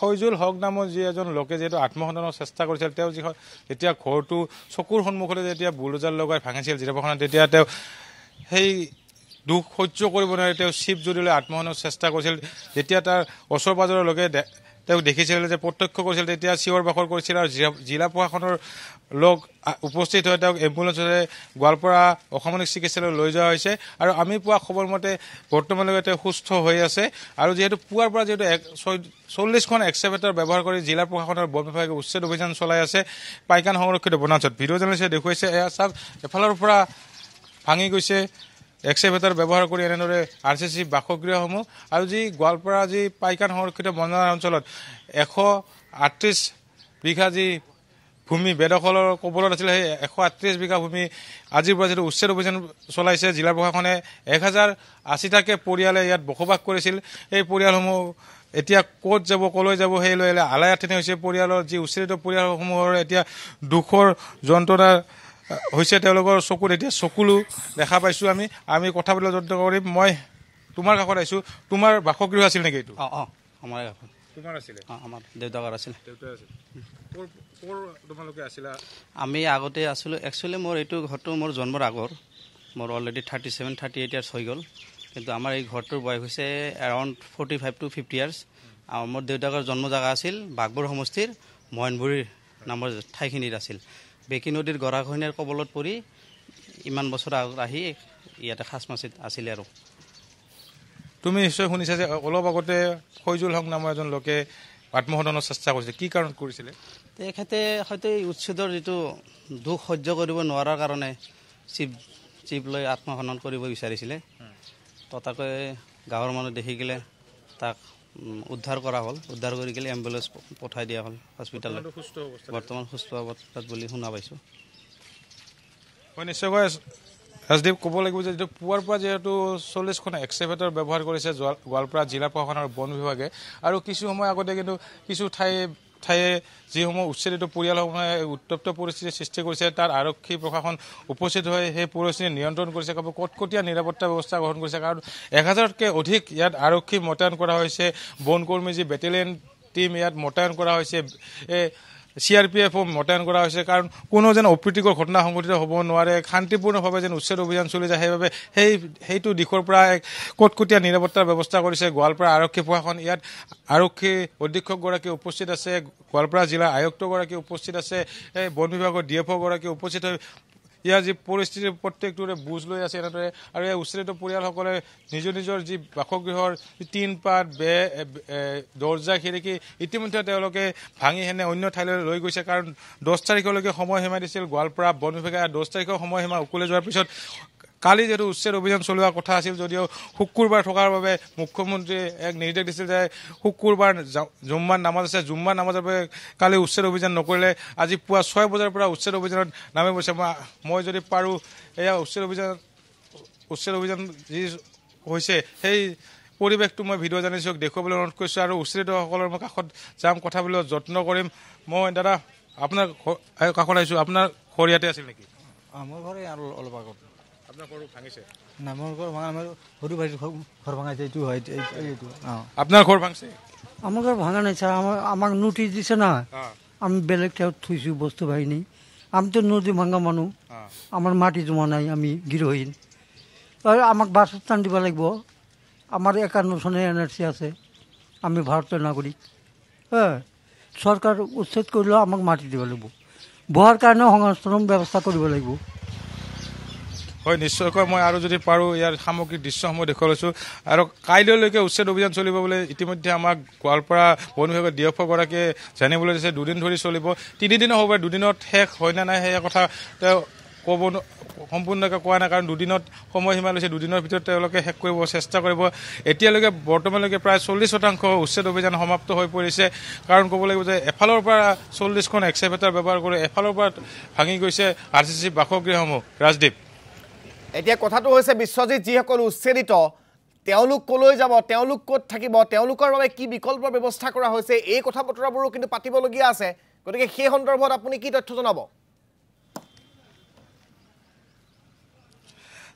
ফয়জুল হক নামৰ যি এজন লোকে যিহেতু আত্মসন্ধানৰ চেষ্টা কৰিছিল তেওঁ যেতিয়া ঘৰটো চকুৰ সন্মুখতে যেতিয়া বুলডোজাৰ লগাই ভাঙিছিল জিলাপৰখনত তেতিয়া তেওঁ সেই দুখ সহ্য কৰিব নোৱাৰি তেওঁ চিপ জুৰিলৈ আত্মসন্ধানৰ চেষ্টা কৰিছিল যেতিয়া তাৰ ওচৰ পাজৰৰ লোকে তেওঁ দেখিছিল যে প্ৰত্যক্ষ কৰিছিল তেতিয়া চিঞৰ বাখৰ কৰিছিল আৰু জিলা প্ৰশাসনৰ লোক উপস্থিত হৈ তেওঁক এম্বুলেন্সৰে গোৱালপাৰা অসামৰিক চিকিৎসালয়লৈ লৈ যোৱা হৈছে আৰু আমি পোৱা খবৰ মতে বৰ্তমানলৈকে তেওঁ সুস্থ হৈ আছে আৰু যিহেতু পুৱাৰ পৰা যিহেতু 40খন এক্সকেভেটৰ ব্যৱহাৰ কৰি জিলা প্ৰশাসনৰ বন বিভাগে উচ্ছেদ অভিযান চলাই আছে পাইকান সংৰক্ষিত বনাঞ্চলত ভিডিঅ' জাৰ্নেলিষ্টে দেখুৱাইছে এয়া চাওক এফালৰ পৰা ভাঙি গৈছে এক্সকেভেটৰ ব্যৱহাৰ কৰি এনেদৰে RCC বাসগৃহসমূহ আৰু যি গোৱালপাৰা যি পাইকান সংৰক্ষিত বন অঞ্চলত 138 বিঘা যি ভূমি বেদখলৰ কবলত আছিল সেই 138 বিঘা ভূমি আজিৰ পৰা যিটো উচ্ছেদ অভিযান চলাইছে জিলা প্ৰশাসনে 1080টাকে পৰিয়ালে ইয়াত বসবাস কৰিছিল এই পৰিয়ালসমূহ এতিয়া ক'ত যাব কলৈ যাব সেই লৈ আলায়াথেনে হৈছে পৰিয়ালৰ যি উচ্ছেদিত পৰিয়ালসমূহৰ এতিয়া দুখৰ যন্ত্ৰণা হৈছে তেওঁলোকৰ চকুত এতিয়া চকুলো দেখা পাইছো আমি কথা পাতিবলৈ যত্ন কৰিম মই তোমাৰ কাষত আইছো তোমাৰ বাসগৃহ আছিল নেকি এইটো আমাৰ কাষত তোমাৰ আছিল আমাৰ দেউতাকৰ আছিল কোৰ তোমালোকে আছিলা আমি আগতে আছিলো একচুয়ালি মোৰ এইটো ঘৰটো মোৰ জন্মৰ আগৰ মোৰ অলৰেডি 37-38 ইয়াৰ্স হৈ গ'ল কিন্তু আমাৰ এই ঘৰটোৰ বয়স হৈছে এৰাউণ্ড 45 to 50 ইয়াৰ্স আৰু মোৰ দেউতাকৰ জন্ম জাগা আছিল বাগবৰ সমষ্টিৰ ময়নবুৰী নামৰ ঠাইখিনিত আছিল বেকি নদীৰ গৰাখহনীয়াৰ কবলত পৰি ইমান বছৰ আগত আহি ইয়াতে খাসমাচিত আছিল আৰু তুমি নিশ্চয় শুনিছা যে অলপ আগতে ফয়জুল হক নামৰ এজন লোকে আত্মহননৰ চেষ্টা কৰিছে কি কাৰণ কৰিছিল তেখেতে হয়তো উচ্ছেদৰ যেটো দুখ সহ্য কৰিব নোৱাৰাৰ কাৰণে চিপ লৈ আত্মহনন কৰিব বিচাৰিছিল ততাকৈ গাঁৱৰ মানুহ দেখি গলে তাক উদ্ধাৰ কৰা হ'ল উদ্ধাৰ কৰি গলে এম্বুলেন্স পঠাই দিয়া হ'ল হস্পিটালত বৰ্তমান সুস্থ অৱস্থাত বুলি শুনা পাইছো মই নিশ্চয়কৈ ৰাজদীপ ক'ব লাগিব যে পুৱাৰ পৰা যেহেতু 40খন এক্সকেভেটৰ ব্যৱহাৰ কৰিছে গোৱালপাৰা জিলা প্ৰশাসনৰ বন বিভাগে আৰু কিছু সময় আগতে কিন্তু কিছু ঠায়ে যিসমূহ উচ্ছেদিত পৰিয়ালসমূহে উত্তপ্ত পৰিস্থিতিৰ সৃষ্টি কৰিছে তাৰ আৰক্ষী প্ৰশাসন উপস্থিত হৈ সেই পৰিস্থিতি নিয়ন্ত্ৰণ কৰিছে কটকটীয়া নিৰাপত্তা ব্যৱস্থা গ্ৰহণ কৰিছে কাৰণ 1000তকৈ অধিক ইয়াত আৰক্ষী মোতায়েন কৰা হৈছে বনকৰ্মী যি বেটেলিয়ন টিম ইয়াত মোতায়েন কৰা হৈছে CRPF মোতায়েন কৰা হৈছে কাৰণ কোনো যেন অপ্ৰীতিকৰ ঘটনা সংঘটিত হ'ব নোৱাৰে শান্তিপূৰ্ণভাৱে যেন উচ্ছেদ অভিযান চলি যায় সেইবাবে সেইটো দিশৰ পৰা কটকটীয়া নিৰাপত্তাৰ ব্যৱস্থা কৰিছে গোৱালপাৰা আৰক্ষী প্ৰশাসন ইয়াত আৰক্ষী অধীক্ষকগৰাকী উপস্থিত আছে গোৱালপাৰা জিলা আয়ুক্তগৰাকী উপস্থিত আছে বন বিভাগৰ DFO গৰাকী উপস্থিত হৈ ইয়াৰ যি পৰিস্থিতিৰ প্ৰত্যেকটোৰে বুজ লৈ আছে এনেদৰে আৰু এই উচ্ছেদিত পৰিয়ালসকলে নিজৰ যি বাসগৃহৰ টিন পাত দৰ্জা খিৰিকী ইতিমধ্যে তেওঁলোকে ভাঙি হেনে অন্য ঠাইলৈ লৈ গৈছে কাৰণ 10 তাৰিখলৈকে সময়সীমা দিছিল গোৱালপাৰা বন বিভাগে 10 তাৰিখৰ সময়সীমা উকলি যোৱাৰ পিছত কালি যেটো উচ্ছেদ অভিযান চলোৱা কথা আছিল যদিও শুক্ৰবাৰ থকাৰ বাবে মুখ্যমন্ত্ৰীয়ে এক নিৰ্দেশ দিছিল যে শুক্ৰবাৰ জুম্মাৰ নামাজ আছে জুম্মাৰ নামাজৰ বাবে কালি উচ্ছেদ অভিযান নকৰিলে আজি পুৱা 6 বজাৰ পৰা উচ্ছেদ অভিযানত নামি গৈছে মই যদি পাৰো এয়া উচ্ছেদ অভিযান যি হৈছে সেই পৰিৱেশটো মই ভিডিঅ' জাৰ্নেলিষ্টক দেখুৱাবলৈ অনুৰোধ কৰিছো আৰু উচ্ছেদিতসকলৰ মই কাষত যাম কথা পাতিবলৈ যত্ন কৰিম মই দাদা আপোনাৰ কাষত আহিছো আপোনাৰ ঘৰ ইয়াতে আছিল নেকি আমাৰ ঘৰে আৰু অলপ আগত আপোনাৰ ঘৰ ভাঙিছে না মোৰ ঘৰ ভাঙা আমাৰ সৰু ভাই ঘৰ ভাঙাইছে এইটো হয় এইটো আপোনাৰ ঘৰ ভাঙছে আমাৰ ঘৰ ভাঙা নাই স্যার আমাক নোটিশ দিছে না আমি বেলেগ ঠাইত থৈছো বস্তু বাহিনী আমি তো নদী ভাঙা মানুহ আমার মাটি জমা নাই আমি গৃহহীন আমাক বাসস্থান দিব লাগিব আমার 51 সনে NRC আছে আমি ভারতের নাগরিক হ্যাঁ সরকার উচ্ছেদ করলেও আমাক মাটি দিব লাগিব বহাৰ কাৰণে সংস্থাপন ব্যৱস্থা কৰিব লাগিব হয় নিশ্চয়কৈ মই আৰু যদি পাৰো ইয়াৰ সামগ্ৰিক দৃশ্যসমূহ দেখুৱাইছো আৰু কাইলৈলৈকে উচ্ছেদ অভিযান চলিব বুলি ইতিমধ্যে আমাক গোৱালপাৰা বন বিভাগৰ DFO গৰাকীয়ে জানিবলৈ দিছে 2 দিন ধৰি চলিব 3 দিন হ'ব 2 দিনত শেষ হয় না নাই সেই কথা ক'ব সম্পূৰ্ণকৈ কোৱা নাই কাৰণ 2 দিনত সময়সীমা লৈছে 2 দিনৰ ভিতৰত তেওঁলোকে শেষ কৰিব চেষ্টা কৰিব এতিয়ালৈকে বৰ্তমানলৈকে প্ৰায় 40% উচ্ছেদ অভিযান সমাপ্ত হৈ পৰিছে কাৰণ ক'ব লাগিব যে এফালৰ পৰা 40খন এক্সকেভেটৰ ব্যৱহাৰ কৰি এফালৰ পৰা ভাঙি গৈছে RCC বাসগৃহসমূহ ৰাজদীপ এতিয়া কথাটো হৈছে বিশ্বজিৎ যিসকল উচ্ছেদিত তেওঁলোক কলৈ যাব তেওঁলোক ক'ত থাকিব তেওঁলোকৰ বাবে কি বিকল্প ব্যৱস্থা কৰা হৈছে এই কথা বতৰাবোৰো কিন্তু পাতিবলগীয়া আছে গতিকে সেই সন্দৰ্ভত আপুনি কি তথ্য জনাব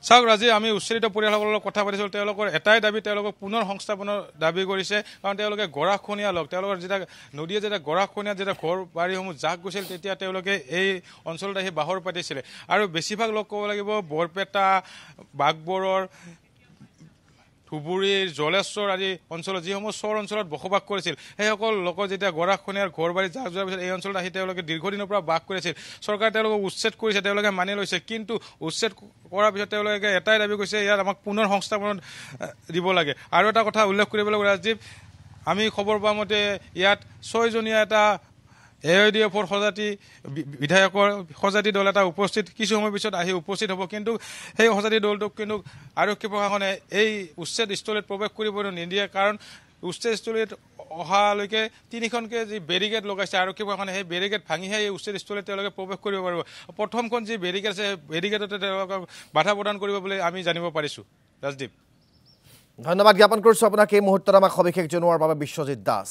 চাওক ৰাজি, আমি উচ্ছেদিত পৰিয়ালসকলৰ লগত কথা পাতিছিলোঁ। তেওঁলোকৰ এটাই দাবী, তেওঁলোকক পুনৰ সংস্থাপনৰ দাবী কৰিছে। কাৰণ তেওঁলোকে গৰাখহনীয়া লগ, তেওঁলোকৰ যেতিয়া নদীয়ে যেতিয়া গৰাখহনীয়াত যেতিয়া ঘৰ বাৰীসমূহ জাক গৈছিল, তেতিয়া তেওঁলোকে এই অঞ্চলত আহি বাহৰ পাতিছিলে। আৰু বেছিভাগ লোক ক'ব লাগিব বৰপেটা, বাঘবৰৰ, ধুবুৰীৰ, জলেশ্বৰ আদি অঞ্চলত যিসমূহ চৰ অঞ্চলত বসবাস কৰিছিল, সেইসকল লোকৰ যেতিয়া গৰাখহনীয়াৰ ঘৰ বাৰী জাক যোৱাৰ পিছত এই অঞ্চলত আহি তেওঁলোকে দীৰ্ঘদিনৰ পৰা বাস কৰিছিল। চৰকাৰে তেওঁলোকক উচ্ছেদ কৰিছে, তেওঁলোকে মানি লৈছে। কিন্তু উচ্ছেদ কৰাৰ পিছত তেওঁলোকে এটাই দাবী কৰিছে, ইয়াত আমাক পুনৰ সংস্থাপন দিব লাগে। আৰু এটা কথা উল্লেখ কৰিব লাগিব ৰাজীৱ, আমি খবৰ পোৱা মতে ইয়াত 6জনীয়া এটা AIDFৰ বিধায়কৰ সজাতি দল এটা উপস্থিত কিছু সময় পিছত আহি উপস্থিত হ'ব। কিন্তু সেই সজাতি দলটোক কিন্তু আৰক্ষী প্ৰশাসনে এই উচ্ছেদস্থলীত প্ৰৱেশ কৰিব নিদিয়ে। কাৰণ উচ্ছেদস্থলীত অহালৈকে 3খনকৈ যি বেৰিকেড লগাইছে আৰক্ষী প্ৰশাসনে, সেই বেৰিকেড ভাঙিহে এই উচ্ছেদস্থলীত তেওঁলোকে প্ৰৱেশ কৰিব পাৰিব। প্ৰথমখন যি বেৰিকেড আছে, বেৰিকেডতে তেওঁলোকক বাধা প্ৰদান কৰিব বুলি আমি জানিব পাৰিছোঁ। ৰাজদীপ, ধন্যবাদ জ্ঞাপন কৰিছোঁ আপোনাক এই মুহূৰ্তত আমাক সবিশেষ জনোৱাৰ বাবে বিশ্বজিৎ দাস।